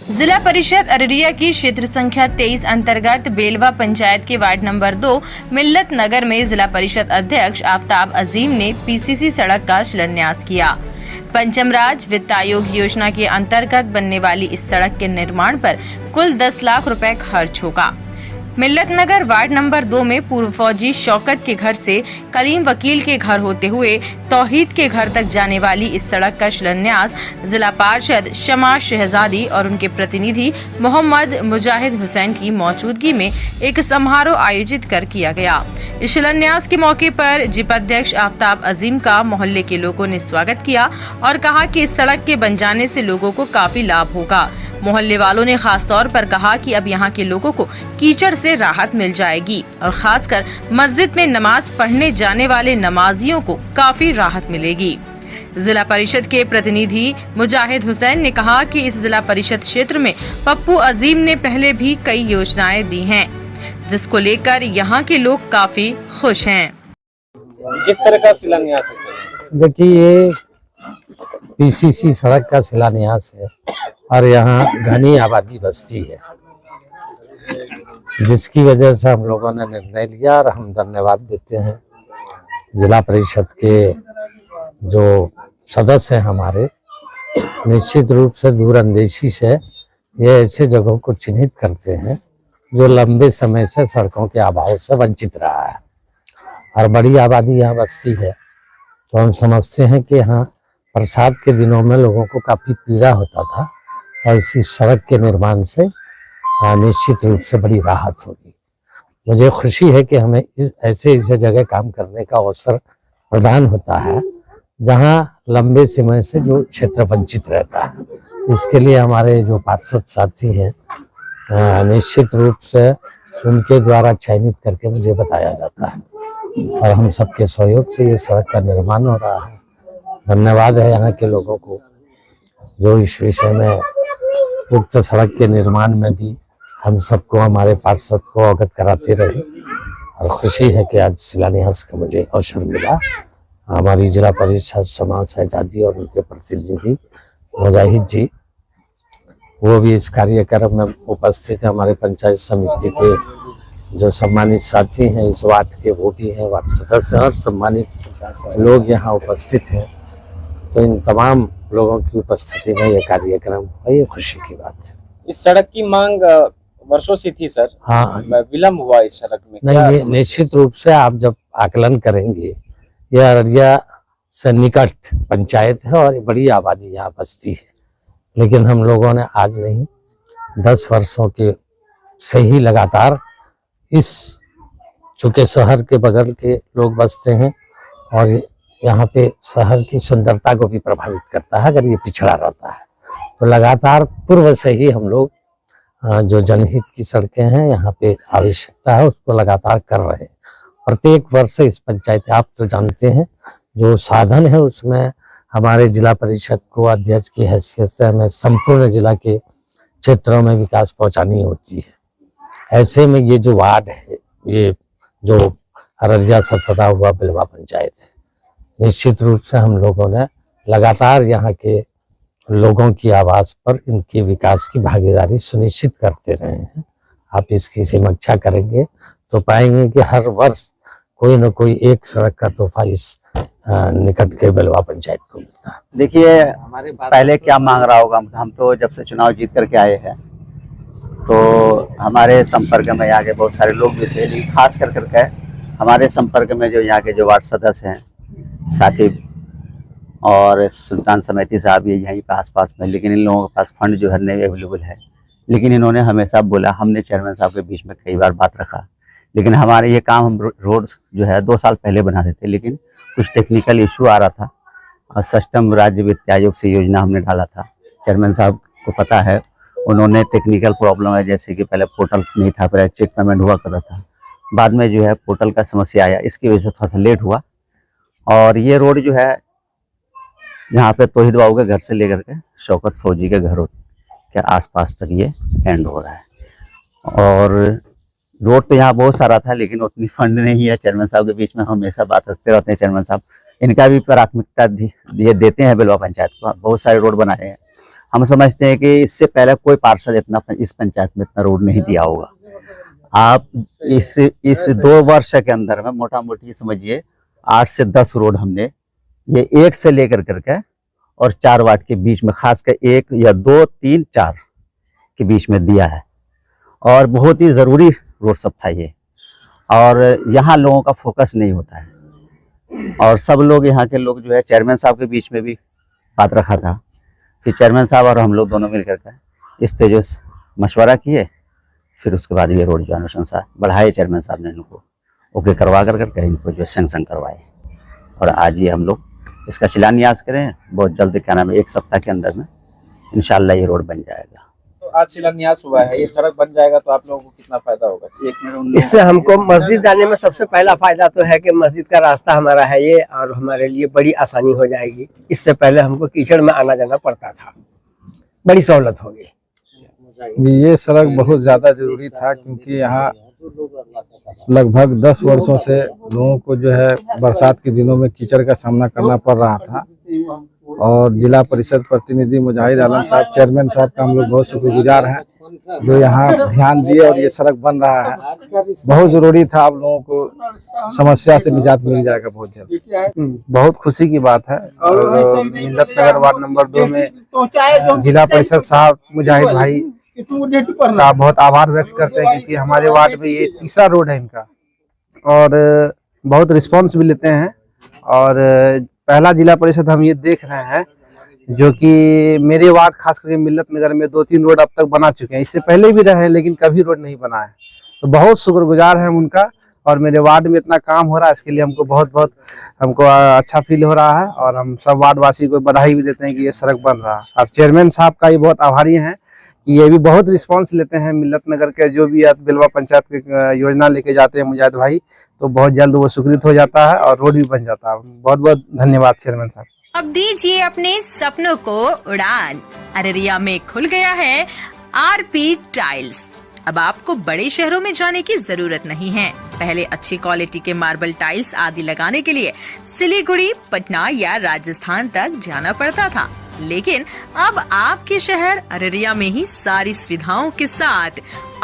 जिला परिषद अररिया की क्षेत्र संख्या 23 अंतर्गत बेलवा पंचायत के वार्ड नंबर 2 मिल्लत नगर में जिला परिषद अध्यक्ष आफ्ताब अजीम ने पीसीसी सड़क का शिलान्यास किया। पंचमराज वित्त आयोग योजना के अंतर्गत बनने वाली इस सड़क के निर्माण पर कुल 10 लाख रुपए खर्च होगा। मिल्लत नगर वार्ड नंबर 2 में पूर्व फौजी शौकत के घर से कलीम वकील के घर होते हुए तौहीद के घर तक जाने वाली इस सड़क का शिलान्यास जिला पार्षद शमा शहजादी और उनके प्रतिनिधि मोहम्मद मुजाहिद हुसैन की मौजूदगी में एक समारोह आयोजित कर किया गया। इस शिलान्यास के मौके पर जिप अध्यक्ष आफ्ताब अजीम का मोहल्ले के लोगों ने स्वागत किया और कहा कि इस सड़क के बन जाने से लोगों को काफी लाभ होगा। मोहल्ले वालों ने खास तौर पर कहा कि अब यहाँ के लोगों को कीचड़ से राहत मिल जाएगी और खासकर मस्जिद में नमाज पढ़ने जाने वाले नमाजियों को काफी राहत मिलेगी। जिला परिषद के प्रतिनिधि मुजाहिद हुसैन ने कहा कि इस जिला परिषद क्षेत्र में पप्पू अजीम ने पहले भी कई योजनाएं दी हैं, जिसको लेकर यहाँ के लोग काफी खुश हैं। किस तरह का शिलान्यास है? देखिए, ये पीसीसी सड़क का शिलान्यास है और यहाँ घनी आबादी बस्ती है, जिसकी वजह से हम लोगों ने निर्णय लिया और हम धन्यवाद देते हैं जिला परिषद के जो सदस्य हैं हमारे। निश्चित रूप से दूरअंदेशी से ये ऐसे जगहों को चिन्हित करते हैं जो लंबे समय से सड़कों के अभाव से वंचित रहा है और बड़ी आबादी यहाँ बस्ती है। तो हम समझते हैं कि यहाँ बरसात के दिनों में लोगों को काफ़ी पीड़ा होता था और इसी सड़क के निर्माण से निश्चित रूप से बड़ी राहत होगी। मुझे खुशी है कि हमें ऐसे जगह काम करने का अवसर प्रदान होता है जहां लंबे समय से जो क्षेत्र वंचित रहता है। इसके लिए हमारे जो पार्षद साथी हैं, निश्चित रूप से उनके द्वारा चयनित करके मुझे बताया जाता है और हम सबके सहयोग से ये सड़क का निर्माण हो रहा है। धन्यवाद है यहाँ के लोगों को जो इस विषय में उक्त सड़क के निर्माण में भी हम सबको, हमारे पार्षद को अवगत कराते रहे और खुशी है कि आज शिलान्यास का मुझे अवसर मिला। हमारी जिला परिषद शमा शहजादी और उनके प्रतिनिधि मुजाहिद जी, वो भी इस कार्यक्रम में उपस्थित है। हमारे पंचायत समिति के जो सम्मानित साथी हैं इस वार्ड के, वो भी हैं, वार्ड सदस्य और सम्मानित लोग यहाँ उपस्थित हैं। तो इन तमाम लोगों की उपस्थिति में ये कार्यक्रम हुआ, ये खुशी की बात है। इस सड़क की मांग वर्षों से थी सर। हाँ, विलम्ब हुआ इस सड़क में? नहीं, ये निश्चित रूप से आप जब आकलन करेंगे, यह अररिया से निकट पंचायत है और बड़ी आबादी यहाँ बसती है, लेकिन हम लोगों ने आज नहीं 10 वर्षों के से ही लगातार इस, चूँकि शहर के बगल के लोग बसते हैं और यहाँ पे शहर की सुंदरता को भी प्रभावित करता है अगर ये पिछड़ा रहता है, तो लगातार पूर्व से ही हम लोग जो जनहित की सड़कें हैं यहाँ पे आवश्यकता है उसको लगातार कर रहे हैं। प्रत्येक वर्ष इस पंचायत, आप तो जानते हैं, जो साधन है उसमें हमारे जिला परिषद को अध्यक्ष की हैसियत से हमें संपूर्ण जिला के क्षेत्रों में विकास पहुंचानी होती है। ऐसे में ये जो वार्ड है, ये जो अररिया से सटा हुआ बेलवा पंचायत है, निश्चित रूप से हम लोगों ने लगातार यहाँ के लोगों की आवाज़ पर इनके विकास की भागीदारी सुनिश्चित करते रहे हैं। आप इसकी समीक्षा करेंगे तो पाएंगे कि हर वर्ष कोई न कोई एक सड़क का तोहफा इस निकट के बेलवा पंचायत को मिलता है। देखिए, पहले क्या मांग रहा होगा, हम तो जब से चुनाव जीत करके आए हैं तो हमारे संपर्क में यहाँ के बहुत सारे लोग भी थे, लेकिन खास कर करके हमारे संपर्क में जो यहाँ के जो वार्ड सदस्य हैं, साकिब और सुल्तान समेती साहब, ये यहीं पे आसपास में, लेकिन इन लोगों के पास फंड जो है नहीं अवेलेबल है। लेकिन इन्होंने हमेशा बोला, हमने चेयरमैन साहब के बीच में कई बार बात रखा, लेकिन हमारे ये काम हम रोड जो है 2 साल पहले बना देते, लेकिन कुछ टेक्निकल इशू आ रहा था और सिस्टम राज्य वित्त आयोग से योजना हमने डाला था। चेयरमैन साहब को पता है, उन्होंने टेक्निकल प्रॉब्लम है, जैसे कि पहले पोर्टल नहीं था, पहले चेक पेमेंट हुआ करता था, बाद में जो है पोर्टल का समस्या आया, इसकी वजह से थोड़ा सा लेट हुआ। और ये रोड जो है यहाँ पे तौहीद बाबू के घर से लेकर के शौकत फौजी के घर के आसपास तक ये एंड हो रहा है। और रोड तो यहाँ बहुत सारा था, लेकिन उतनी फंड नहीं है। चेयरमैन साहब के बीच में हमेशा बात रखते रहते हैं चेयरमैन साहब, इनका भी प्राथमिकता ये देते हैं बेलवा पंचायत को। बहुत सारे रोड बनाए हैं, हम समझते हैं कि इससे पहले कोई पार्षद इतना इस पंचायत में इतना रोड नहीं दिया होगा। आप इस 2 वर्ष के अंदर में मोटा मोटी समझिए 8 से 10 रोड हमने ये 1 से लेकर करके और 4 वार्ड के बीच में, खास कर 1 या 2 3 4 के बीच में दिया है। और बहुत ही ज़रूरी रोड सब था ये, और यहाँ लोगों का फोकस नहीं होता है। और सब लोग यहाँ के लोग जो है चेयरमैन साहब के बीच में भी बात रखा था, फिर चेयरमैन साहब और हम लोग दोनों मिलकर के इस पे जो मशवरा किए, फिर उसके बाद ये रोड जो अनुशंसा बढ़ाए चेयरमैन साहब ने इनको ओके करवा करके इनको जो सैंक्शन करवाए। और आज ये हम लोग इसका शिलान्यास करें बहुत जल्द, क्या नाम है 1 सप्ताह के अंदर में इंशाल्लाह ये रोड बन जाएगा। तो आज शिलान्यास हुआ है, ये सड़क बन जाएगा तो आप लोगों को कितना फायदा होगा? इससे हमको मस्जिद जाने में सबसे पहला फायदा तो है कि मस्जिद का रास्ता हमारा है ये, और हमारे लिए बड़ी आसानी हो जाएगी। इससे पहले हमको कीचड़ में आना जाना पड़ता था, बड़ी सहूलत होगी। जी, ये सड़क बहुत ज़्यादा जरूरी था, क्योंकि यहाँ लगभग 10 वर्षों से लोगों को जो है बरसात के दिनों में कीचड़ का सामना करना पड़ रहा था। और जिला परिषद प्रतिनिधि मुजाहिद आलम साहब, चेयरमैन साहब का हम लोग बहुत शुक्रगुजार हैं, जो यहाँ ध्यान दिए और ये सड़क बन रहा है। बहुत जरूरी था, आप लोगों को समस्या से निजात मिल जाएगा बहुत जल्द। बहुत खुशी की बात है। और मिल्लत नगर वार्ड नंबर 2 में जिला परिषद साहब मुजाहिद भाई का बहुत आभार व्यक्त करते हैं, क्योंकि हमारे वार्ड में ये तीसरा रोड है इनका, और बहुत रिस्पॉन्स भी लेते हैं। और पहला जिला परिषद हम ये देख रहे हैं, जो कि मेरे वार्ड खास करके मिल्लत नगर में 2-3 रोड अब तक बना चुके हैं। इससे पहले भी रहे हैं लेकिन कभी रोड नहीं बना है, तो बहुत शुक्रगुजार हैं उनका। और मेरे वार्ड में इतना काम हो रहा है, इसके लिए हमको बहुत हमको अच्छा फील हो रहा है। और हम सब वार्डवासी को बधाई भी देते हैं कि ये सड़क बन रहा है। और चेयरमैन साहब का ये बहुत आभारी हैं कि ये भी बहुत रिस्पांस लेते हैं मिल्लत नगर के, जो भी बेलवा पंचायत की योजना लेके जाते हैं मुजाहिद भाई, तो बहुत जल्द वो स्वीकृत हो जाता है और रोड भी बन जाता है। बहुत धन्यवाद चेयरमैन साहब। अब दीजिए अपने सपनों को उड़ान। अररिया में खुल गया है आरपी टाइल्स। अब आपको बड़े शहरों में जाने की जरूरत नहीं है। पहले अच्छी क्वालिटी के मार्बल टाइल्स आदि लगाने के लिए सिलीगुड़ी, पटना या राजस्थान तक जाना पड़ता था, लेकिन अब आपके शहर अररिया में ही सारी सुविधाओं के साथ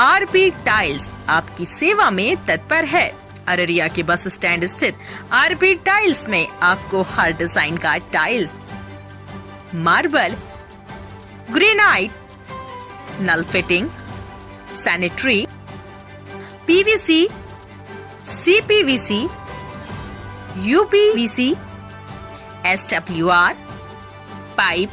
आरपी टाइल्स आपकी सेवा में तत्पर है। अररिया के बस स्टैंड स्थित आरपी टाइल्स में आपको हर डिजाइन का टाइल्स, मार्बल, ग्रेनाइट, नल fitting, sanitary, PVC, CPVC, UPVC, SWR, pipe,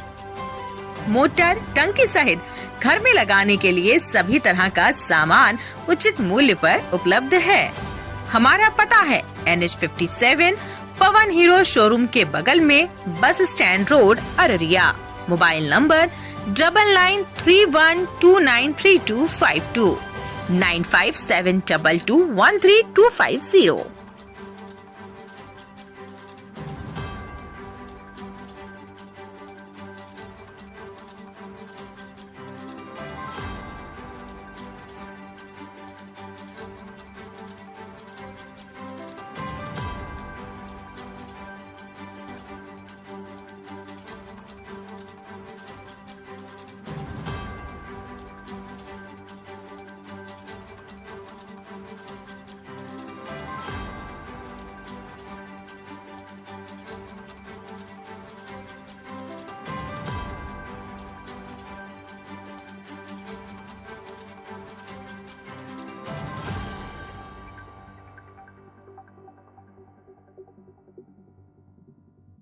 motor, टंकी सहित घर में लगाने के लिए सभी तरह का सामान उचित मूल्य पर उपलब्ध है। हमारा पता है NH57 पवन हीरो शोरूम के बगल में, bus stand road, Araria. Mobile number 9931293252 9572213250।